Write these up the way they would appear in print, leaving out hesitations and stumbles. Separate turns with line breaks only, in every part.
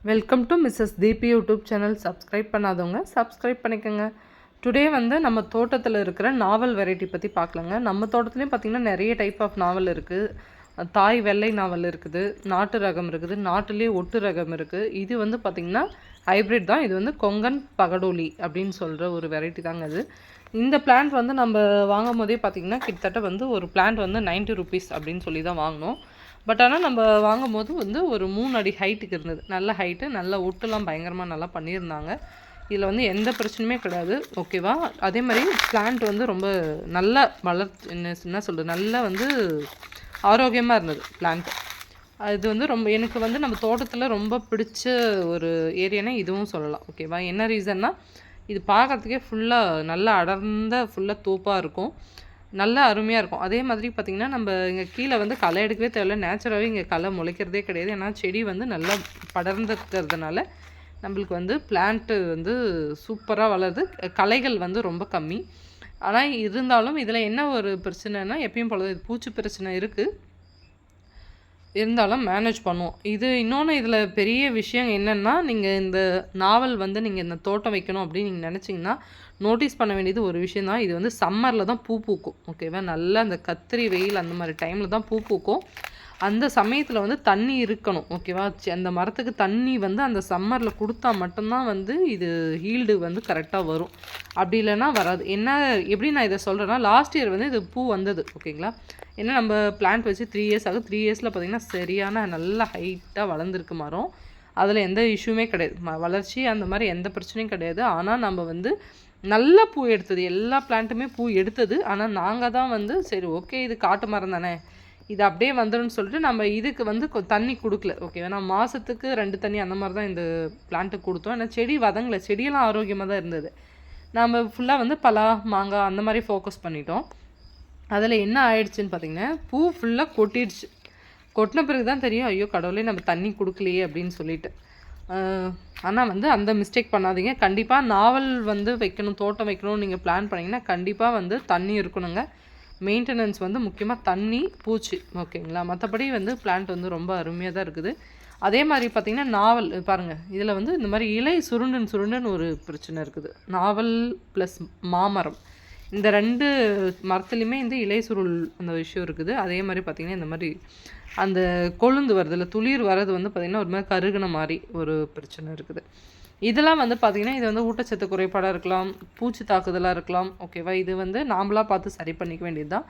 Welcome to mrs Deepi YouTube channel. Subscribe பண்ணாதவங்க subscribe பண்ணிக்கோங்க. Today நம்ம தோட்டத்தில் இருக்கிற நாவல் வெரைட்டி பற்றி பார்க்கலாங்க. நம்ம தோட்டத்துலேயும் பார்த்திங்கன்னா நிறைய டைப் ஆஃப் நாவல் இருக்குது. தாய் வெள்ளை நாவல் இருக்குது, நாட்டு ரகம் இருக்குது, நாட்டுலேயே ஒட்டு ரகம் இருக்குது. இது பார்த்திங்கன்னா ஹைப்ரிட் தான். இது கொங்கன் பகடோலி அப்படின்னு சொல்கிற ஒரு வெரைட்டி தாங்க. அது இந்த பிளான்ட் நம்ம வாங்கும் போதே பார்த்திங்கன்னா கிட்டத்தட்ட ஒரு பிளான்ட் 90 rupees அப்படின்னு சொல்லி தான் வாங்கினோம். பட் ஆனால் நம்ம வாங்கும்போது ஒரு 3 அடி ஹைட்டுக்கு இருந்தது. நல்ல ஹைட்டு, நல்ல ஒட்டுலாம் பயங்கரமாக நல்லா பண்ணியிருந்தாங்க. இதில் எந்த பிரச்சனையுமே கிடையாது. ஓகேவா? அதே மாதிரி பிளான்ட் ரொம்ப நல்லா என்ன சொல்கிறது, நல்லா ஆரோக்கியமாக இருந்தது பிளான்ட். இது ரொம்ப எனக்கு நம்ம தோட்டத்தில் ரொம்ப பிடிச்ச ஒரு ஏரியானா இதுவும் சொல்லலாம். ஓகேவா? என்ன ரீசன்னா, இது பார்க்குறதுக்கே ஃபுல்லாக நல்லா அடர்ந்த ஃபுல்லாக தோப்பாக இருக்கும். நல்லா அருமையாக இருக்கும். அதே மாதிரி பார்த்திங்கன்னா நம்ம இங்கே கீழே களை எடுக்கவே தேவையில்ல. நேச்சுரலாகவே இங்கே களை முளைக்கிறதே கிடையாது. ஏன்னா செடி நல்லா படர்ந்துக்கிறதுனால நம்மளுக்கு பிளான்ட்டு சூப்பராக வளருது. களைகள் ரொம்ப கம்மி. ஆனால் இருந்தாலும் இதில் என்ன ஒரு பிரச்சனைனா, எப்பயும் போல இது பூச்சி பிரச்சனை இருக்குது, இருந்தாலும் மேனேஜ் பண்ணுவோம். இன்னொன்று இதில் பெரிய விஷயம் என்னென்னா, நீங்கள் இந்த நாவல் நீங்கள் இந்த தோட்டம் வைக்கணும் அப்படின்னு நீங்கள் நினச்சிங்கன்னா நோட்டீஸ் பண்ண வேண்டியது ஒரு விஷயம் தான். இது சம்மரில் தான் பூ பூக்கும். ஓகேவா? நல்லா அந்த கத்திரி வெயில் அந்த மாதிரி டைமில் தான் பூ பூக்கும். அந்த சமயத்தில் தண்ணி இருக்கணும். ஓகேவா? அந்த மரத்துக்கு தண்ணி அந்த சம்மரில் கொடுத்தா மட்டும்தான் இது ஹீல்டு கரெக்டாக வரும். அப்படி இல்லைன்னா வராது. எப்படி நான் இதை சொல்கிறேன்னா, லாஸ்ட் இயர் இது பூ வந்தது. ஓகேங்களா? ஏன்னா நம்ம பிளான்ட் வச்சு 3 years ஆகும். 3 yearsல பார்த்திங்கன்னா சரியான நல்லா ஹைட்டாக வளர்ந்துருக்கு மரம். அதில் எந்த இஷ்யூமே கிடையாது. வளர்ச்சி அந்த மாதிரி எந்த பிரச்சனையும் கிடையாது. ஆனால் நம்ம நல்ல பூ எடுத்தது, எல்லா பிளான்ட்டுமே பூ எடுத்தது. ஆனால் நாங்கள் தான் சரி ஓகே, இது காட்டு மரம் தானே, இது அப்படியே வந்துடும்னு சொல்லிட்டு நம்ம இதுக்கு தண்ணி கொடுக்கல. ஓகேவா? நான் மாதத்துக்கு 2 தண்ணி அந்த மாதிரி தான் இந்த பிளான்ட்டுக்கு கொடுத்தோம். ஏன்னா செடி வதங்கலை, செடியெல்லாம் ஆரோக்கியமாக தான் இருந்தது. நம்ம ஃபுல்லாக பலா மாங்காய் அந்த மாதிரி ஃபோக்கஸ் பண்ணிட்டோம். அதில் என்ன ஆயிடுச்சுன்னு பார்த்திங்கன்னா, பூ ஃபுல்லாக கொட்டிடுச்சு. கொட்டின பிறகு தான் தெரியும், ஐயோ கடவுளே நம்ம தண்ணி கொடுக்கலையே அப்படின்னு சொல்லிட்டு. ஆனால் அந்த மிஸ்டேக் பண்ணாதீங்க. கண்டிப்பாக நாவல் வைக்கணும், தோட்டம் வைக்கணும்னு நீங்கள் பிளான் பண்ணிங்கன்னா கண்டிப்பாக தண்ணி இருக்கணுங்க. மெயின்டெனன்ஸ் முக்கியமாக தண்ணி, பூச்சி. ஓகேங்களா? மற்றபடி பிளான்ட் ரொம்ப அருமையாக தான் இருக்குது. அதே மாதிரி பார்த்திங்கன்னா நாவல் பாருங்கள், இதில் இந்த மாதிரி இலை சுருண்டுன்னு ஒரு பிரச்சனை இருக்குது. நாவல் ப்ளஸ் மாமரம், இந்த 2 மரத்துலேயுமே இலை சுருள் அந்த விஷயம் இருக்குது. அதே மாதிரி பார்த்திங்கன்னா இந்த மாதிரி அந்த கொழுந்து வருது இல்லை, துளிர் வர்றது பார்த்திங்கன்னா ஒரு மாதிரி கருகின மாதிரி ஒரு பிரச்சனை இருக்குது. இதெல்லாம் பார்த்திங்கன்னா இது ஊட்டச்சத்து குறைபாடாக இருக்கலாம், பூச்சி தாக்குதலாக இருக்கலாம். ஓகேவா? இது நாமளாக பார்த்து சரி பண்ணிக்க வேண்டியது தான்.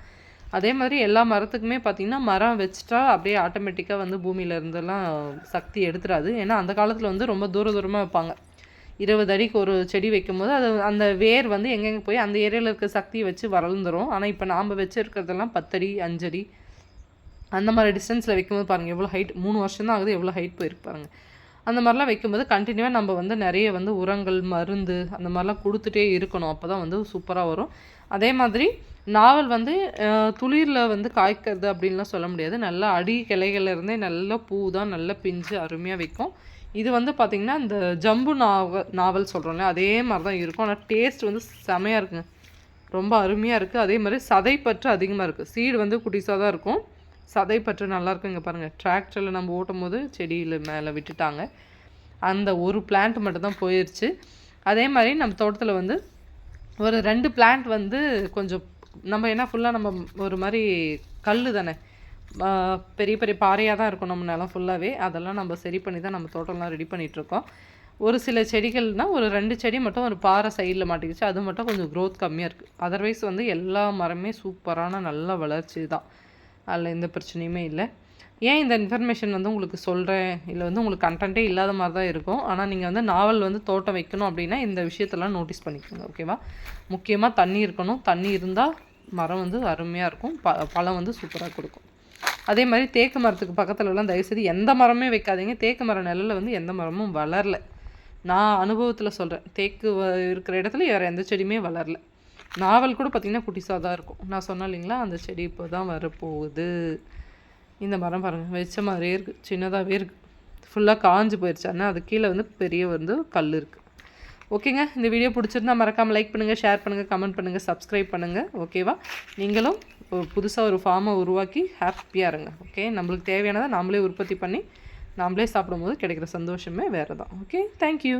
அதே மாதிரி எல்லா மரத்துக்குமே பார்த்திங்கன்னா மரம் வச்சுட்டா அப்படியே ஆட்டோமேட்டிக்காக பூமியில் இருந்தெல்லாம் சக்தி எடுத்துடாது. ஏன்னா அந்த காலத்தில் ரொம்ப தூரமாக வைப்பாங்க. 20 அடிக்கு ஒரு செடி வைக்கும்போது அது அந்த வேர் எங்கெங்கே போய் அந்த ஏரியாவில் இருக்க சக்தியை வச்சு வளர்ந்துடும். ஆனால் இப்போ நாம் வச்சுருக்கிறதெல்லாம் 10 அடி 5 அடி அந்த மாதிரி டிஸ்டன்ஸில் வைக்கும்போது பாருங்கள் எவ்வளோ ஹைட். 3 வருஷம் தான் ஆகுது, எவ்வளோ ஹைட் போயிருக்கு பாருங்கள். அந்த மாதிரிலாம் வைக்கும்போது கண்டினியூவாக நம்ம நிறைய உரங்கள், மருந்து அந்த மாதிரிலாம் கொடுத்துட்டே இருக்கணும். அப்போ தான் சூப்பராக வரும். அதே மாதிரி நாவல் துளிரில் காய்க்கிறது அப்படின்லாம் சொல்ல முடியாது. நல்லா அடி கிளைகளில் இருந்தே நல்ல பூ தான், நல்ல பிஞ்சு அருமையாக வைக்கும். இது பார்த்திங்கன்னா இந்த ஜம்பு நாவல் சொல்கிறோம்ல, அதே மாதிரி தான் இருக்கும். ஆனால் டேஸ்ட் செமையாக இருக்குங்க, ரொம்ப அருமையாக இருக்குது. அதே மாதிரி சதைப்பற்று அதிகமாக இருக்குது. சீடு குட்டிஸாக தான் இருக்கும், சதைப்பற்று நல்லாயிருக்கும். இங்கே பாருங்கள், டிராக்டரில் நம்ம ஓட்டும் போது செடியில் மேலே விட்டுட்டாங்க. அந்த ஒரு பிளான்ட் மட்டும் தான் போயிடுச்சு. அதே மாதிரி நம்ம தோட்டத்தில் ஒரு 2 பிளான்ட் கொஞ்சம் நம்ம ஏன்னா ஃபுல்லாக நம்ம ஒரு மாதிரி கல் தானே, பெரிய பெரிய பாறையாக தான் இருக்கும் நம்ம நிலம் ஃபுல்லாகவே. அதெல்லாம் நம்ம சரி பண்ணி தான் நம்ம தோட்டம்லாம் ரெடி பண்ணிகிட்ருக்கோம். ஒரு சில செடிகள்னால் ஒரு 2 செடி மட்டும் ஒரு பாறை சைடில் மாட்டிக்கிச்சு. அது மட்டும் கொஞ்சம் க்ரோத் கம்மியாக இருக்குது. அதர்வைஸ் எல்லா மரமே சூப்பரான நல்ல வளர்ச்சி தான். அதில் எந்த பிரச்சனையுமே இல்லை. ஏன் இந்த இன்ஃபர்மேஷன் உங்களுக்கு சொல்கிறேன், இல்லை உங்களுக்கு கண்டென்ட்டே இல்லாத மாதிரி தான் இருக்கும். ஆனால் நீங்கள் நாவல் தோட்டம் வைக்கணும் அப்படின்னா இந்த விஷயத்தெல்லாம் நோட்டீஸ் பண்ணிக்கோங்க. ஓகேவா? முக்கியமாக தண்ணி இருக்கணும். தண்ணி இருந்தால் மரம் அருமையாக இருக்கும், பழம் சூப்பராக கொடுக்கும். அதே மாதிரி தேக்கு மரத்துக்கு பக்கத்துலலாம் தயவுசெய்து எந்த மரமே வைக்காதீங்க. தேக்கு மர நிழலில் எந்த மரமும் வளரல. நான் அனுபவத்தில் சொல்கிறேன். தேக்கு இருக்கிற இடத்துல வேறு எந்த செடியுமே வளரல. நாவல் கூட பார்த்திங்கன்னா குட்டிஸாக தான் இருக்கும். நான் சொன்னேன் இல்லைங்களா, அந்த செடி இப்போ தான் வரப்போகுது. இந்த மரம் பாருங்கள், வச்ச மாதிரியே இருக்குது, சின்னதாகவே இருக்குது, ஃபுல்லாக காஞ்சு போயிடுச்சு. ஆனால் அது கீழே பெரிய கல் இருக்குது. ஓகேங்க, இந்த வீடியோ பிடிச்சிருந்தா மறக்காமல் லைக் பண்ணுங்கள், ஷேர் பண்ணுங்கள், கமெண்ட் பண்ணுங்கள், சப்ஸ்கிரைப் பண்ணுங்கள். ஓகேவா? நீங்களும் புதுசாக ஒரு ஃபார்மை உருவாக்கி ஹாப்பியாக இருங்க. ஓகே, நம்மளுக்கு தேவையானதை நாமளே உற்பத்தி பண்ணி நாமளே சாப்பிடும்போது கிடைக்கிற சந்தோஷமே வேறு தான். Okay, thank you.